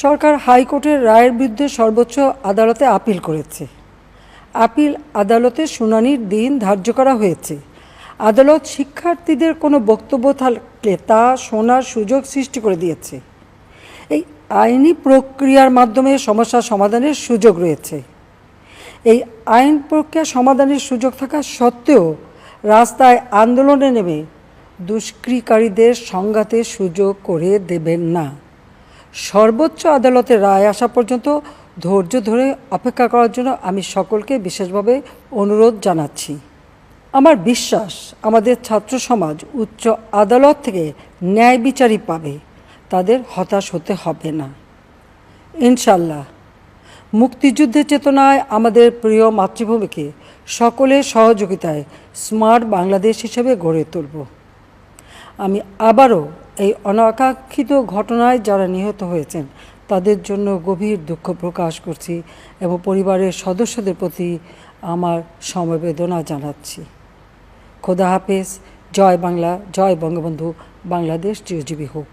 সরকার হাইকোর্টের রায়ের বিরুদ্ধে সর্বোচ্চ আদালতে আপিল করেছে। আপিল আদালতে শুনানির দিন ধার্য করা হয়েছে। আদালত শিক্ষার্থীদের কোনো বক্তব্য থাকলে তা শোনার সুযোগ সৃষ্টি করে দিয়েছে। এই আইনি প্রক্রিয়ার মাধ্যমে সমস্যা সমাধানের সুযোগ রয়েছে। এই আইন প্রক্রিয়া সমাধানের সুযোগ থাকা সত্ত্বেও রাস্তায় আন্দোলনে নেমে দুষ্কৃতিকারীদের সংঘাতের সুযোগ করে দেবেন না। সর্বোচ্চ আদালতের রায় আসা পর্যন্ত ধৈর্য ধরে অপেক্ষা করার জন্য আমি সকলকে বিশেষভাবে অনুরোধ জানাচ্ছি। আমার বিশ্বাস আমাদের ছাত্র সমাজ উচ্চ আদালত থেকে ন্যায় বিচারই পাবে, তাদের হতাশ হতে হবে না। ইনশাল্লাহ মুক্তিযুদ্ধের চেতনায় আমাদের প্রিয় মাতৃভূমিকে সকলের সহযোগিতায় স্মার্ট বাংলাদেশ হিসেবে গড়ে তুলব। আমি আবারও এই অনাকাঙ্ক্ষিত ঘটনায় যারা নিহত হয়েছেন তাদের জন্য গভীর দুঃখ প্রকাশ করছি এবং পরিবারের সদস্যদের প্রতি আমার সমবেদনা জানাচ্ছি। খোদা হাফেজ। জয় বাংলা, জয় বঙ্গবন্ধু, বাংলাদেশ চিরজীবী হোক।